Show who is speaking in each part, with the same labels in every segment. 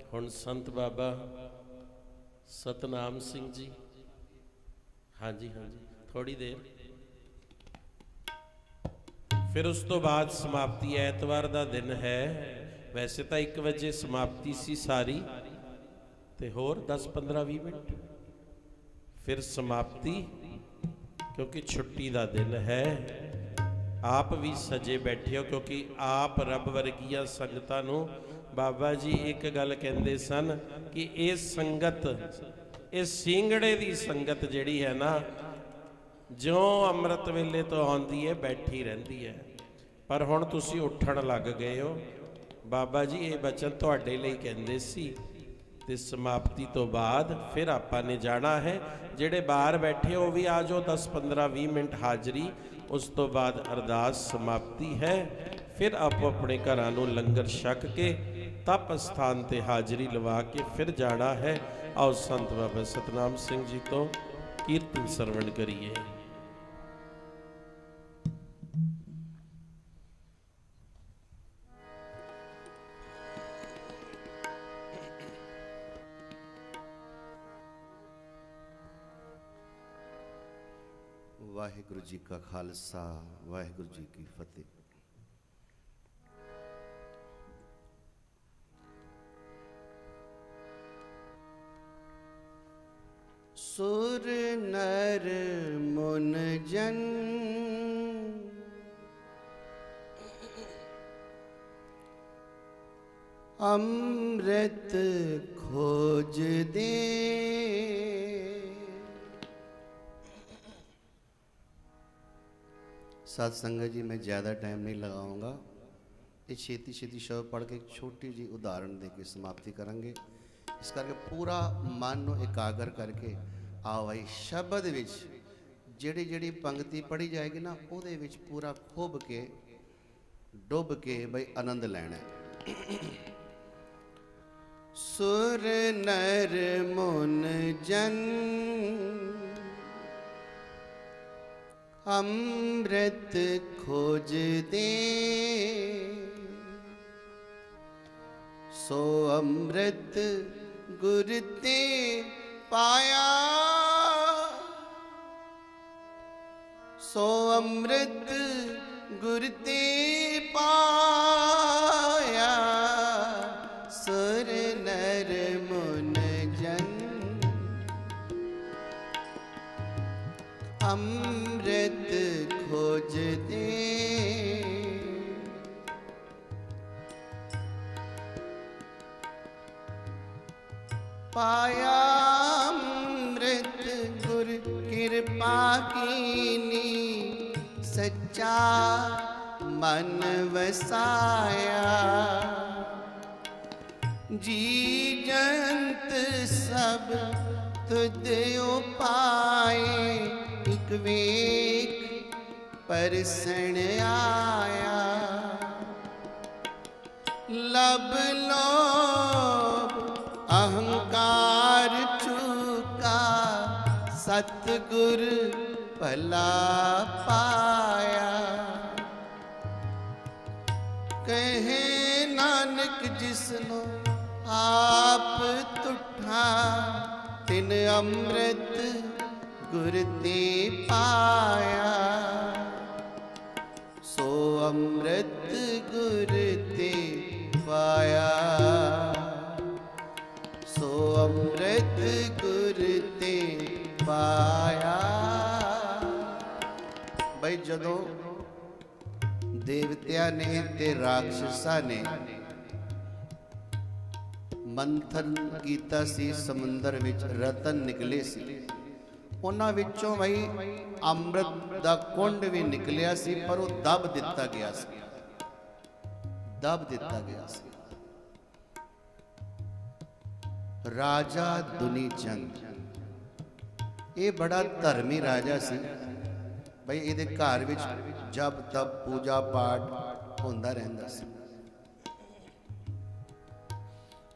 Speaker 1: हुण संत बाबा सतनाम सिंह जी, हाँ जी थोड़ी देर, फिर उस तो बाद समाप्ति। ऐतवार का दिन है, वैसे तो 1 बजे समाप्ति सी सारी, ते होर 10-15-20 मिनट फिर समाप्ति, क्योंकि छुट्टी का दिन है। आप भी सजे बैठे हो, क्योंकि आप रब वर्गिया संगतां नूं बाबा जी एक गल कहंदे सन कि ये संगत, ये सींगड़े की संगत जिहड़ी है ना, जो अमृत वेले तो आउंदी है बैठी रहिंदी है। पर हुण तुसीं उठण लग गए हो। बाबा जी ये बचन तुहाडे लई कहंदे सी, ते समाप्ति तो बाद फिर आपां ने जाना है। जिहड़े बाहर बैठे हो भी आ जाओ, 10-15-20 मिनट हाजरी, उस तो बाद अरदास समाप्ति है। फिर आपो अपने घरां नूं लंगर छक के तप स्थान ते हाजरी लवा के फिर जाना है। आओ संत बाबा सतनाम सिंह जी तो कीर्तन सरवण करिए।
Speaker 2: वाहिगुरु जी का खालसा, वाहिगुरु जी की फतेह। सुर नर मुन जन अमृत खोज दे, साध संगत जी मैं ज़्यादा टाइम नहीं लगाऊंगा। ये छेती छेती शब्द पढ़ के एक छोटी जी उदाहरण दे के समाप्ति करेंगे। इस करके पूरा मन को एकाग्र करके आओ भाई शब्द विच जिहड़ी जिहड़ी पंक्ति पढ़ी जाएगी ना, उहदे विच पूरा खुब के डुब के बई आनंद लैना है। सुर नर मुन जन अमृत खोज दे, सो अमृत गुर ते पाया, सो अमृत गुर ते पाया। सुर नर मुन जन अमृत खोज दे, पाया अमृत गुर कृपा कीनी, सच्चा मन वसाया। जी जंत सब तुध उपाए, एक वेक परसण आया। लब लोभ अहंकार चूका, सतगुर भला पाया। कहे नानक जिसनो आप तुठा, तिन अमृत गुर ते पाया। सो अमृत गुर ते पाया, सो अमृत गुर ते पाया। भाई जदों देवतिया ने ते राक्षसा ने मंथन कीता सी, समुंदर विच रतन निकले सी, उन्हां विचों भाई अमृत दा कुंड भी निकलिया सी, पर वो दब दिता गया सी, दब दिता गया सी। राजा दुनी चंद ये बड़ा धर्मी राजा सी भाई। ये घर विच जब तब पूजा पाठ होंदा रहिंदा सी।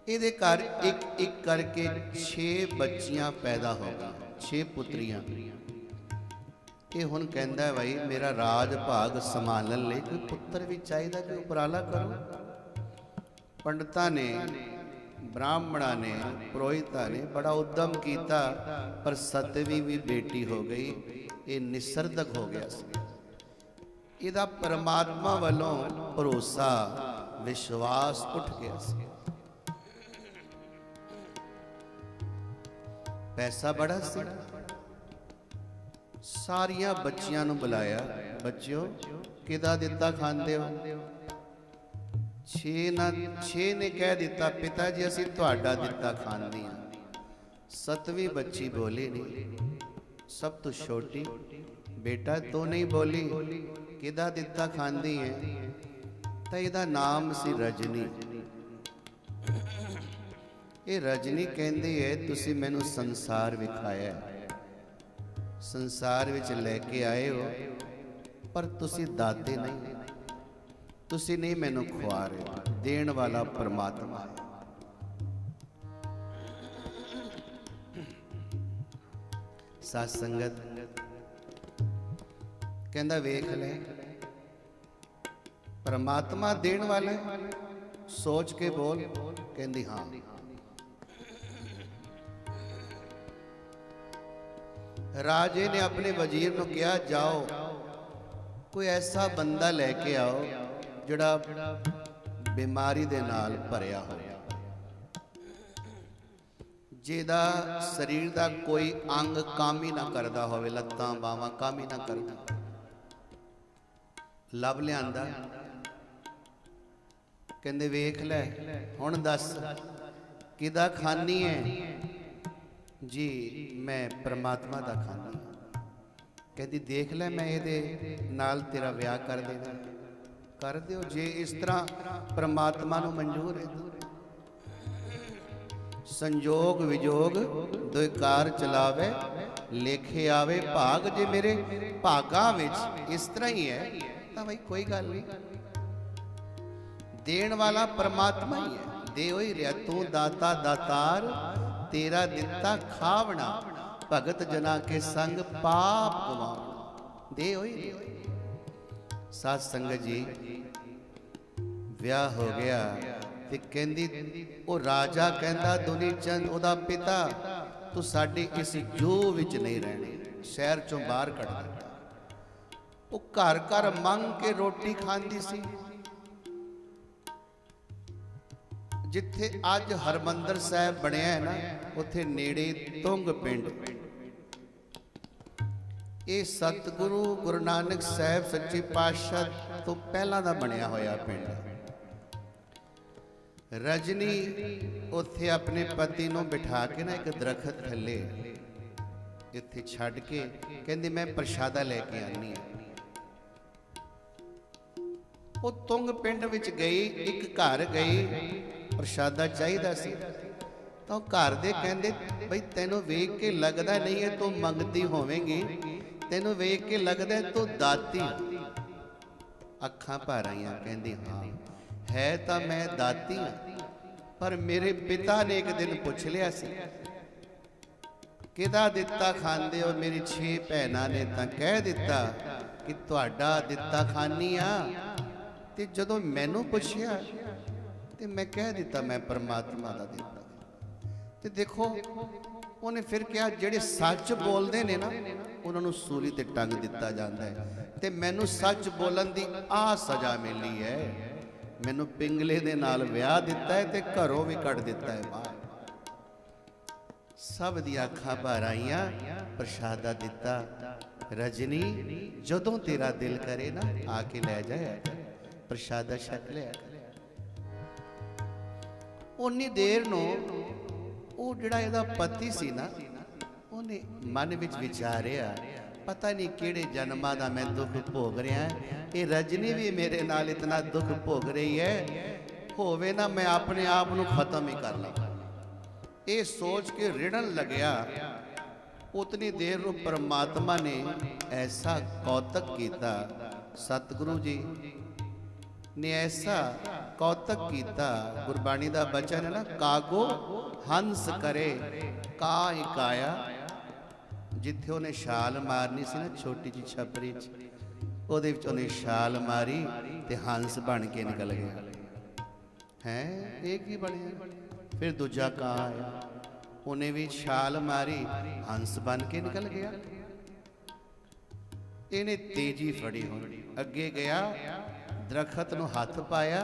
Speaker 2: ये घर एक एक करके 6 बच्चियां पैदा हो गई, 6 पुत्रियां। ये हुण कहंदा है भाई मेरा राज भाग संभालण लई कोई पुत्र भी चाहिए, कोई उपराला करो। पंडितां ने ब्राह्मणा ने पुरोहिता ने बड़ा उद्यम किया, पर सतवीं भी बेटी हो गई। ये निसरदक हो गया सी। इहदा परमात्मा वालों भरोसा विश्वास उठ गया सी। पैसा बड़ा सी। सारिया बच्चियां नूं बुलाया, बच्चियों किदा दिता खांदे हो? छे ने कह दिता, पिता जी असीं तुहाडा दिता खांदी हां। सतवीं बच्ची बोली नहीं, सब तो छोटी, बेटा तू नहीं बोली, किदा दिता खांदी है? तो इहदा नाम सी रजनी। ये रजनी कहती है तुसी मैनू संसार विखाया, संसार विच लैके आए हो, पर तुसी दाते नहीं, तुसी नहीं मैनू खुआ रहे। देण वाला परमात्मा है। साध संगत कहंदा वेख ले, परमात्मा देण वाला है, सोच के बोल। कहंदी हाँ। राजे ने अपने वजीर को कहा, जाओ कोई ऐसा बंदा लेके आओ जिहड़ा बीमारी दे नाल भरिया हो, जिहदा शरीर दा कोई अंग काम ही ना करदा होवे, लत्तां बावां काम ही ना करदा। लभ लिआंदा। कहंदे वेख लै हुण दस किदा खानी है? जी मैं परमात्मा दा खानी। कहती देख लै मैं ये नाल तेरा विआह कर देना। कर दिओ जे इस तरह परमात्मा नूं मंजूर है। संजोग विजोग दोए कार चलावे, लेखे आवे भाग। जे मेरे भागां विच इस तरह ही है तो भाई कोई गल नहीं। देण वाला परमात्मा ही है। दे होई रिया तू दाता दातार, तेरा दिता खावना, भगत जना के संग पाप गवावना। दे होई। साध संगत जी विआह हो गया ते कहंदी ओ राजा कहंदा दुनी चंद ओदा पिता, तू साडी इस जू विच नहीं रहने, शहर चों बाहर कढ दिता। ओ घर घर मंग के रोटी खांदी सी। जिथे अज हरमंदर साहब बनया है ना, उथे नेड़े तुंग पिंड, ये सतगुरु गुरु नानक साहब सच्चे पातशाह तो पहला दा बनया होया पिंड। रजनी उथे अपने पति नूं बिठा के ना एक दरखत थले इत्थे छड्ड के कहंदी मैं प्रशादा लेके आनी है। वो तुंग पिंड विच गई, एक घर गई, प्रशादा चाहिदा सी। तो घर दे कहंदे बई तैनूं वेख के लगदा नहीं है तू मंगती होवेंगी, तैनूं वेख के लगदा है तू दाती। अखां भर आईयां, कहंदी हाँ है तो मैं दाती हाँ, पर मेरे पिता ने एक दिन पूछ लिया सी किदा दिता खांदे हो? मेरी 6 भैनां ने तां कह दिता कि तुहाडा दिता खानी आ। ते जदों मैनूं पुछया ते मैं कह दिता मैं परमात्मा दा दिता। ते देखो उन्हें फिर कहा जेड़े सच बोलते ने ना उन्होंने सूली ते टंग दिता जाता है। ते मैनू सच बोलन दी आ सजा मिली है। मैनू पिंगले दे नाल विआह दिता है ते घरों भी कट दिता है बाहर। सब दी अखां भर आईयां, प्रशादा दिता। रजनी जदों तेरा दिल करे ना आके लै जाया, प्रशादा छक लिया। उन्नी देर नूं वो जिहड़ा इहदा पति सी ना, उन्हें मन विच विचारिया पता नहीं किहड़े जन्मां दा मैं दुख भोग रहा है। ये रजनी भी मेरे नाल इतना दुख भोग रही है, होवे ना मैं अपने आप नूं खत्म ही कर ला। ये सोच के रिड़न लग्या। उतनी देर नूं परमात्मा ने ऐसा कौतक किया, सतगुरु जी ने ऐसा कौतक किया। गुरबाणी दा बचन है ना, कागो हंस करे काई काया। जिथे उन्हें छाल मारनी सी ना छोटी जी छपरी उहदे विच उन्हें छाल मारी ते हंस बन के निकल गया। है एक ही बने फिर दूजा कां आया, उन्हें भी छाल मारी, हंस बन के निकल गया। इन्हें तेजी फड़ी, हुण अगे गया, दरखत नूं हथ पाया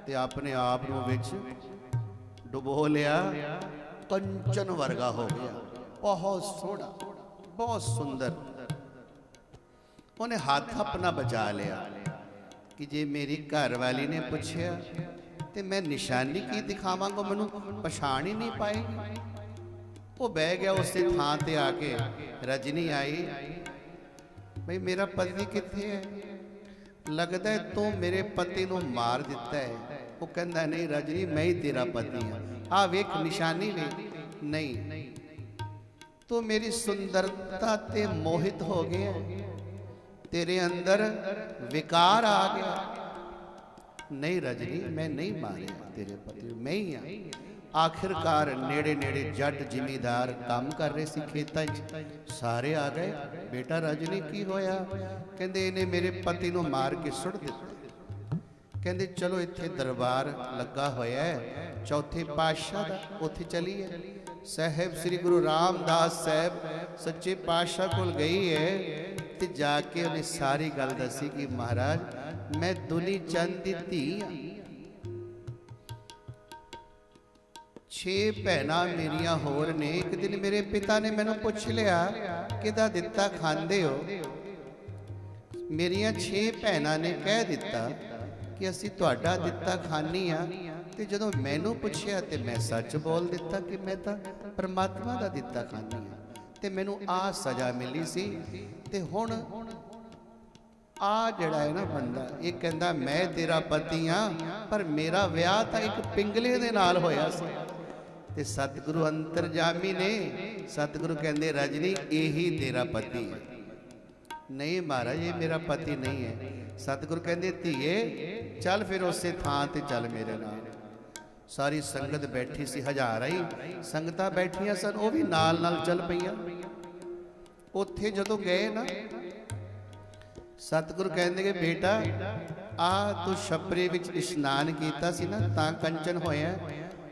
Speaker 2: ते अपने आप नूं विच डुबो लिया, कंचन वर्गा हो गया, बहुत सोहना, बहुत सुंदर। उन्हें हाथ अपना बचा लिया कि जे मेरी घरवाली ने पूछया तो मैं निशानी की दिखावांगा, मैनू पछाण ही नहीं पाएगी। वो बह गया उस थां ते आके। रजनी आई, भाई मेरा पति कित्थे है? लगता है तू मेरे पति नू मार दिता है। वो कहता नहीं रजनी, मैं ही तेरा पति हाँ, आ वेख निशानी वे। नहीं, तो मेरी सुंदरता ते मोहित हो गया, तेरे अंदर विकार आ गया। नहीं रजनी, मैं नहीं मारे तेरे पति, मैं ही हाँ। आखिरकार नेड़े नेड़े जट जिमीदार काम कर रहे सी खेतां च, सारे आ गए। बेटा रजनी की होया? कहंदे इन्हें मेरे पति नूं मार के सुट दिता। कहंदे चलो इत्थे दरबार लगा होया है चौथे पातशाह दा, उत्थे चलीए। साहिब श्री गुरु रामदास साहब सच्चे पातशाह कोल गई है ते जाके उन्हें सारी गल दसी कि महाराज मैं दुनी चंद दी धी हाँ, 6 भैनां मेरियां होर ने। एक दिन मेरे पिता ने मैनू पुछ लिया किदा दिता खांदे हो? मेरियां 6 भैनां ने कह दिता कि असी तुहाडा दिता खानी हाँ। ते जदों मैनू पुछया ते मैं सच बोल दिता कि मैं तां परमात्मा दा दिता खानी हाँ, ते मैनू आ सजा मिली सी। ते हुण आ जिहड़ा है ना बंदा, ये कहंदा मैं तेरा पति हाँ, पर मेरा विआह तां एक पिंगले दे नाल होया सी। ते सतगुरु अंतरजामी ने, सतगुरु कहंदे रजनी यही तेरा पति है। नहीं महाराज ये मेरा पति नहीं है। सतगुरु कहंदे धीए चल फिर उसे थां ते चल मेरे नाल। सारी संगत बैठी सी, हज़ारां ही संगतां बैठियां सन, वो भी नाल नाल चल पईयां। उत्थे जदों गए ना, सतगुरु कहंदे कि बेटा आ तू छपरे विच इशनान कीता सी ना तां कंचन होया,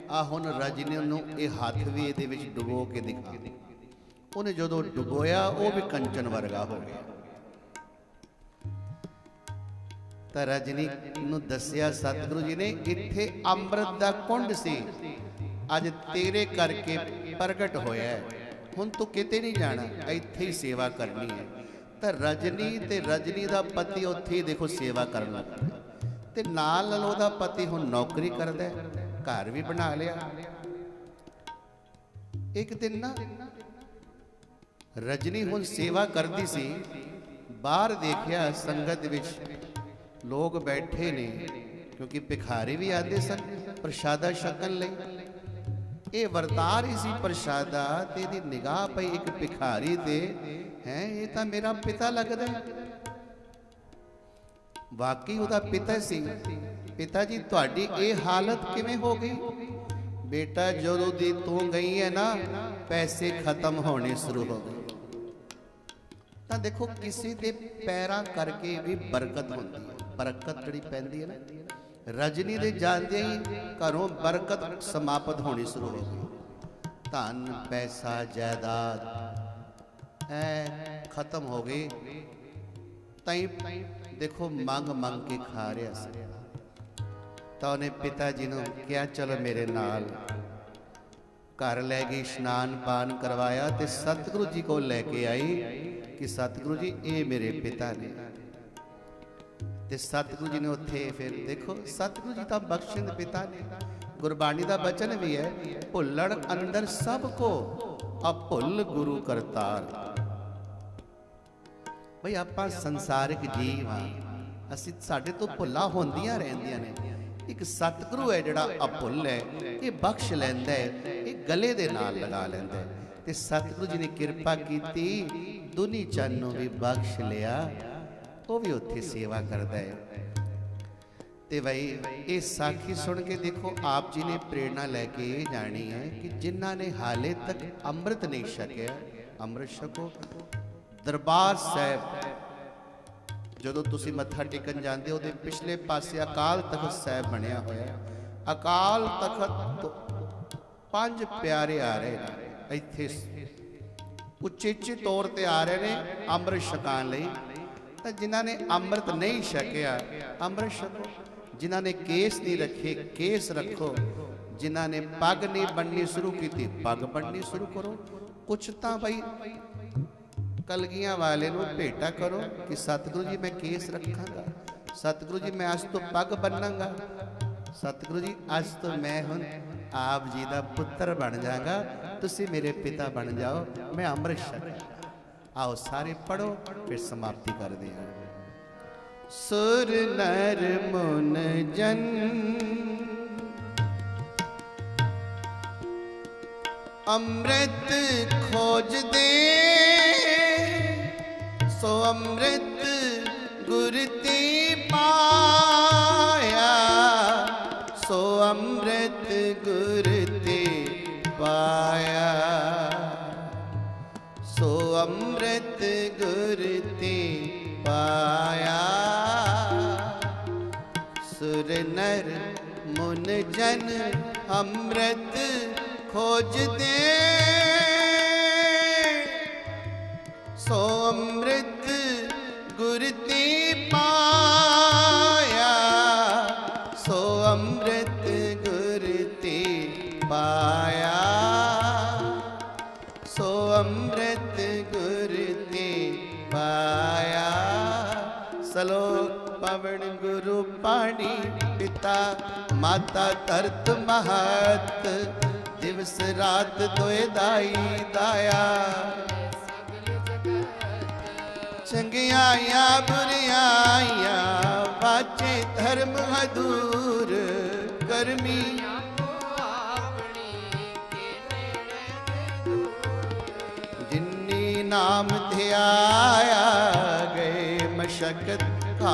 Speaker 2: आ हुण रजनी नूं इह हथ भी इहदे विच डुबो के दिखा। उन्हें जदों डुबोया वो भी कंचन वर्गा हो गया। तो रजनी नूं दस्सिया सतगुरु जी ने इत्थे अमृत दा कुंड सी, अज तेरे करके प्रगट होया है, हुण तू किते नहीं जाना, इत्थे ही सेवा करनी है। तो रजनी ते रजनी दा पति उत्थे ही देखो सेवा करन लग पिया, ते नाल नाल ओहदा पति हुण नौकरी करदा है, घर भी बना लिया। एक दिन ना रजनी हुण सेवा करदी सी, बाहर देखिया संगत विच लोग बैठे ने, क्योंकि भिखारी भी आते सन प्रशादा छकन लई। ये वरतार ही सी प्रशादा, ते दी निगाह पई एक भिखारी ते है, ये तां मेरा पिता लगदा है। वाकई उहदा पिता सी। पिता जी तुहाडी ये हालत किवें हो गई? बेटा जदों दी तू गई है ना, पैसे खत्म होने शुरू हो गए। तो देखो किसी के पैरां करके भी बरकत होती है, बरकत जिहड़ी पैंदी है ना, रजनी दे जांदे ही घरों बरकत समाप्त होनी शुरू हो गई। धन पैसा जायदाद खत्म हो गई। तई देखो मंग मंग के खा रहा सी। तो उन्हें पिता जी ने कहा चलो मेरे नाल, घर लै गई, स्नान पान करवाया, तो सतगुरु जी को लैके आई कि सतगुरु जी ये मेरे पिता ने। ते सतगुरु जी ने उत्थे फिर देखो, सतगुरु जी तो बख्शिंद पिता ने। गुरबाणी का बचन भी है, भुल्लड़ अंदर सबको अभुल गुरु करतार। भाई आपां संसारिक जीव हाँ, असीं साडे तो भुल्लां होंदियां रहिंदियां ने। एक सतगुरु है जिहड़ा अभुल है, ये बख्श लैंदा है, ये गले दे नाल लगा लैंदा है। ते सतगुरु जी ने किरपा कीती, दुनी चंद नूं भी बख्श लिया, वो भी उत्थे सेवा करता है। ते भाई ये साखी सुन के देखो आप जी ने प्रेरणा लैके जानी है कि जिन्हां ने हाले तक अमृत नहीं छकिया, अमृत छको। दरबार साहब जदों तुसी मत्था टेकन जाते हो, पिछले पासे अकाल तखत साहब बनया होया। अकाल तखत 5 प्यारे आ रहे हैं ਇੱਥੇ ਉਚੇਚੇ ਤੌਰ ਤੇ ਆ ਰਹੇ ਨੇ ਅੰਮ੍ਰਿਤ ਛਕਾਉਣ ਲਈ। ਤਾਂ ਜਿਨ੍ਹਾਂ ਨੇ ਅੰਮ੍ਰਿਤ ਨਹੀਂ ਛਕਿਆ ਅੰਮ੍ਰਿਤ ਛਕੋ, ਜਿਨ੍ਹਾਂ ਨੇ ਕੇਸ ਨਹੀਂ ਰੱਖੇ ਕੇਸ ਰੱਖੋ, ਜਿਨ੍ਹਾਂ ਨੇ ਪੱਗ ਨਹੀਂ ਬੰਨਣੀ ਸ਼ੁਰੂ ਕੀਤੀ ਪੱਗ ਬੰਨਣੀ ਸ਼ੁਰੂ ਕਰੋ। ਕੁਛ ਤਾਂ ਬਈ ਕਲਗੀਆਂ ਵਾਲੇ ਨੂੰ ਭੇਟਾ ਕਰੋ ਕਿ ਸਤਿਗੁਰੂ ਜੀ ਮੈਂ ਕੇਸ ਰੱਖਾਂਗਾ, ਸਤਿਗੁਰੂ ਜੀ ਮੈਂ ਅੱਜ ਤੋਂ ਪੱਗ ਬੰਨਾਂਗਾ, ਸਤਿਗੁਰੂ ਜੀ ਅੱਜ ਤੋਂ ਮੈਂ ਹੁਣ ਆਪ ਜੀ ਦਾ ਪੁੱਤਰ ਬਣ ਜਾਵਾਂਗਾ, ਤੁਸੀਂ ਮੇਰੇ ਪਿਤਾ ਬਣ ਜਾਓ, ਮੈਂ ਅੰਮ੍ਰਿਤ ਛਕਾਂਗਾ। आओ सारे पढ़ो फिर समाप्ति कर दें। सुर नर मुन जन अमृत खोज दे, सो अमृत गुर ते पाया, सो अमृत गुर ते पाया, सो अमृत गुर ते पाया। सुर नर मुन जन अमृत खोज दे, सो अमृत गुर ते पाया, सो अमृत गुर ते पाया, सो अमृत गुर ते पाया। सलोक पवन गुरु पाणी पिता माता तरत महत, दिवस रात दोए दाई दाया। चंगियाया बुरियाया वाचे धर्म हदूर, कर्मी नाम ध्याया गए मशक्कत का,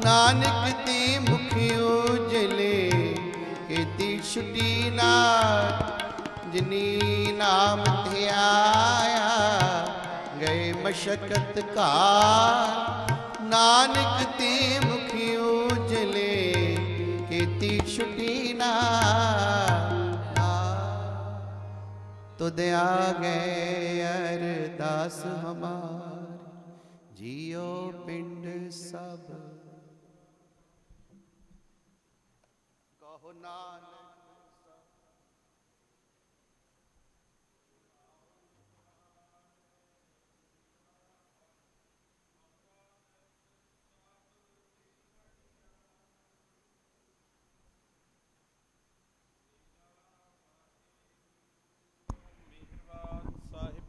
Speaker 2: नानक ते मुखी उजले खेती छुटी ना, जिनी नाम ध्याया गए मशक्कत का, नानक ते मुखी उजले खेती छुटी ना। तुद आगे अरदास हमारी, जियो पिंड सब कहो नानक।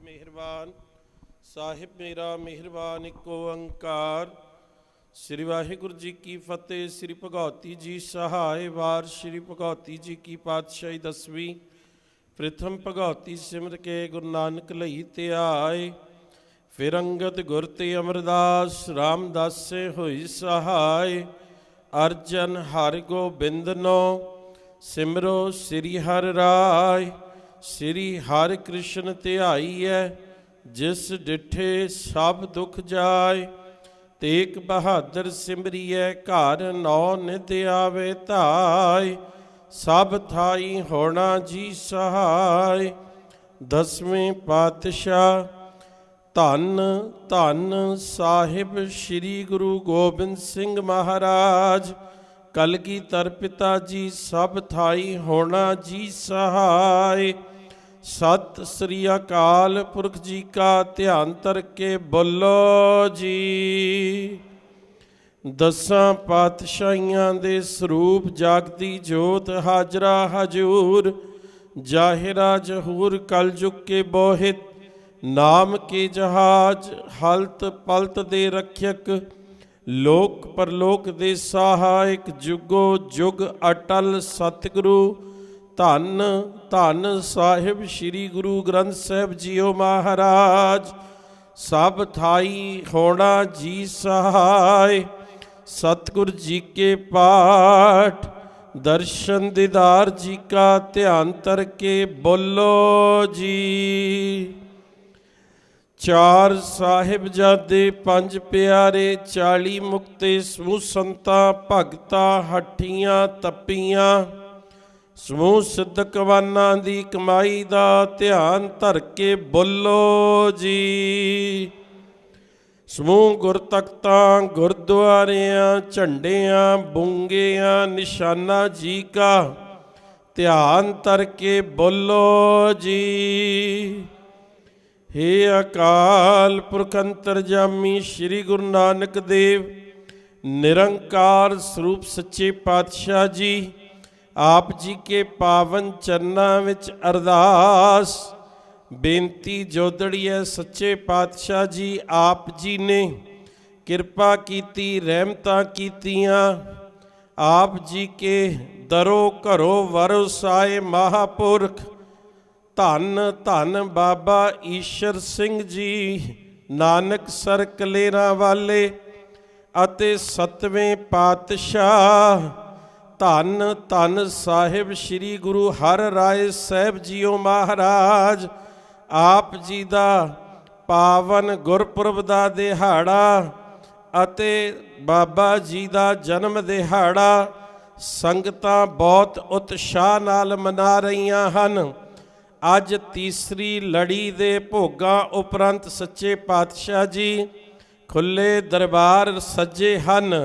Speaker 1: मेहरबान साहिब मेरा मेहरबान इको ओंकार। श्री वाहिगुरु जी की फतेह। श्री भगवती जी सहाय वार। श्री भगवती जी की पातशाही 10वीं। प्रथम भगवती सिमर के गुरु नानक लई ते आए, फिर अंगद गुर ते अमरदास रामदास से होई सहाय। अर्जन हर गोबिंद नो सिमरो श्री हर राय। श्री हर कृष्ण ध्याई है, जिस डिठे सब दुख जाए। तेक बहादुर सिमरिए घर नौ नित आवे धाय। सब थाई होना जी सहाय। 10वें पातशाह धन धन साहिब श्री गुरु गोबिंद सिंह महाराज। कलगीधर पिता जी सब थाई होना जी सहाय। सत श्री अकाल पुरख जी का ध्यान तर के बोलो जी। 10 पातशाहियां दे स्वरूप जागती जोत हाजरा हजूर। जाहिरा जहूर कलयुग के बोहित। नाम के जहाज हलत पलत दे रक्षक। लोक परलोक दे सहायक। जुगो जुग अटल सतगुरु। धन धन साहिब श्री गुरु ग्रंथ साहिब जीओ महाराज। सब थाई होना जी सहाय। सतगुरु जी के पाठ दर्शन दीदार जी का ध्यान तर के बोलो जी। 4 साहिबजादे 5 प्यारे 40 मुक्ते समूह संतां भगतां हठियां तपियां। ਸਮੂਹ ਸਿੱਧਕਵਾਨਾਂ ਦੀ ਕਮਾਈ ਦਾ ਧਿਆਨ ਧਰ ਕੇ ਬੋਲੋ ਜੀ। ਸਮੂਹ ਗੁਰਤਖਤਾਂ, ਗੁਰਦੁਆਰਿਆਂ, ਝੰਡਿਆਂ, ਬੁੰਗਿਆਂ, ਨਿਸ਼ਾਨਾ ਜੀ ਕਾ ਧਿਆਨ ਧਰ ਕੇ ਬੋਲੋ ਜੀ। हे अकाल पुरख अंतरजामी श्री गुरु नानक देव निरंकार स्वरूप सच्चे पातशाह जी, आप जी के पावन चरना विच अरदास बेनती जोदड़ी है। सच्चे पातशाह जी, आप जी ने किरपा कीती, रहमतां कीतियां। आप जी के दरो घरों वरसाए महापुरख धन धन बाबा ईश्वर सिंह जी नानकसर कलेरा वाले अते सतवें पातशाह धन धन साहिब श्री गुरु हर राय साहिब जीओ महाराज, आप जी दा पावन गुरपुरब दा दिहाड़ा अते बाबा जी दा जन्म दिहाड़ा संगतां बहुत उत्साह नाल मना रहीआं हन। ਅੱਜ ਤੀਸਰੀ ਲੜੀ ਦੇ ਭੋਗਾਂ ਉਪਰੰਤ ਸੱਚੇ ਪਾਤਸ਼ਾਹ ਜੀ ਖੁੱਲੇ ਦਰਬਾਰ ਸੱਜੇ ਹਨ।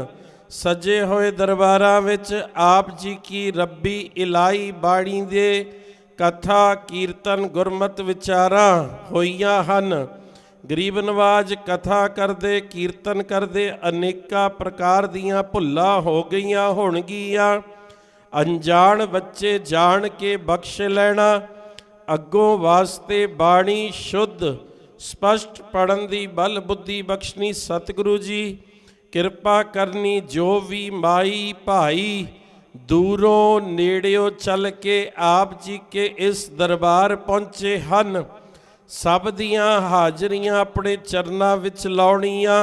Speaker 1: ਸੱਜੇ ਹੋਏ ਦਰਬਾਰਾਂ ਵਿੱਚ ਆਪ ਜੀ ਕੀ ਰੱਬੀ ਇਲਾਹੀ ਬਾਣੀ ਦੇ ਕਥਾ ਕੀਰਤਨ ਗੁਰਮਤਿ ਵਿਚਾਰਾਂ ਹੋਈਆਂ ਹਨ। ਗਰੀਬ ਨਵਾਜ ਕਥਾ ਕਰਦੇ ਕੀਰਤਨ ਕਰਦੇ ਅਨੇਕਾਂ ਪ੍ਰਕਾਰ ਦੀਆਂ ਭੁੱਲਾਂ ਹੋ ਗਈਆਂ ਹੋਣਗੀਆਂ। ਅਣਜਾਣ ਬੱਚੇ ਜਾਣ ਕੇ ਬਖਸ਼ ਲੈਣਾ। ਅੱਗੋਂ ਵਾਸਤੇ ਬਾਣੀ ਸ਼ੁੱਧ ਸਪਸ਼ਟ ਪੜਨ ਦੀ ਬਲ ਬੁੱਧੀ ਬਖਸ਼ਣੀ ਸਤਿਗੁਰੂ ਜੀ ਕਿਰਪਾ ਕਰਨੀ। ਜੋ ਵੀ ਮਾਈ ਭਾਈ ਦੂਰੋਂ ਨੇੜਿਓਂ ਚੱਲ ਕੇ ਆਪ ਜੀ ਕੇ ਇਸ ਦਰਬਾਰ ਪਹੁੰਚੇ ਹਨ, ਸਭ ਦੀਆਂ ਹਾਜ਼ਰੀਆਂ ਆਪਣੇ ਚਰਨਾਂ ਵਿੱਚ ਲਾਉਣੀਆਂ।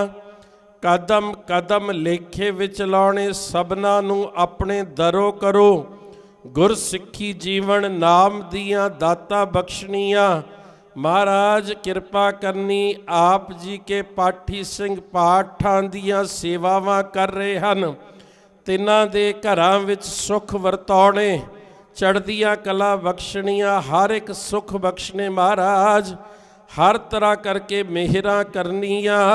Speaker 1: ਕਦਮ ਕਦਮ ਲੇਖੇ ਵਿੱਚ ਲਾਉਣੇ। ਸਭਨਾਂ ਨੂੰ ਆਪਣੇ ਦਰੋ ਕਰੋ। ਗੁਰਸਿੱਖੀ ਜੀਵਨ ਨਾਮ ਦੀਆਂ ਦਾਤਾਂ ਬਖਸ਼ਣੀਆਂ। ਮਹਾਰਾਜ ਕਿਰਪਾ ਕਰਨੀ। ਆਪ ਜੀ ਕੇ ਪਾਠੀ ਸਿੰਘ ਪਾਠਾਂ ਦੀਆਂ ਸੇਵਾਵਾਂ ਕਰ ਰਹੇ ਹਨ, ਤਿੰਨਾਂ ਦੇ ਘਰਾਂ ਵਿੱਚ ਸੁੱਖ ਵਰਤਾਉਣੇ, ਚੜ੍ਹਦੀਆਂ ਕਲਾ ਬਖਸ਼ਣੀਆਂ। ਹਰ ਇੱਕ ਸੁੱਖ ਬਖਸ਼ਣੇ ਮਹਾਰਾਜ, ਹਰ ਤਰ੍ਹਾਂ ਕਰਕੇ ਮਿਹਰਾਂ ਕਰਨੀਆਂ।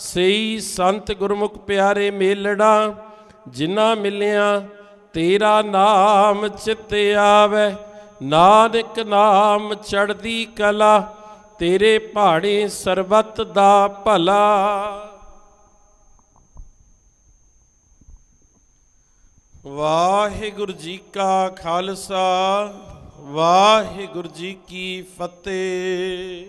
Speaker 1: ਸਹੀ ਸੰਤ ਗੁਰਮੁਖ ਪਿਆਰੇ ਮੇਲੜਾ ਜਿਨ੍ਹਾਂ ਮਿਲਿਆ तेरा नाम चित आवे, नानक नाम चढ़दी कला, तेरे पहाड़े सरबत दा भला। वाहिगुरु जी का खालसा, वाहिगुरु जी की फतेह।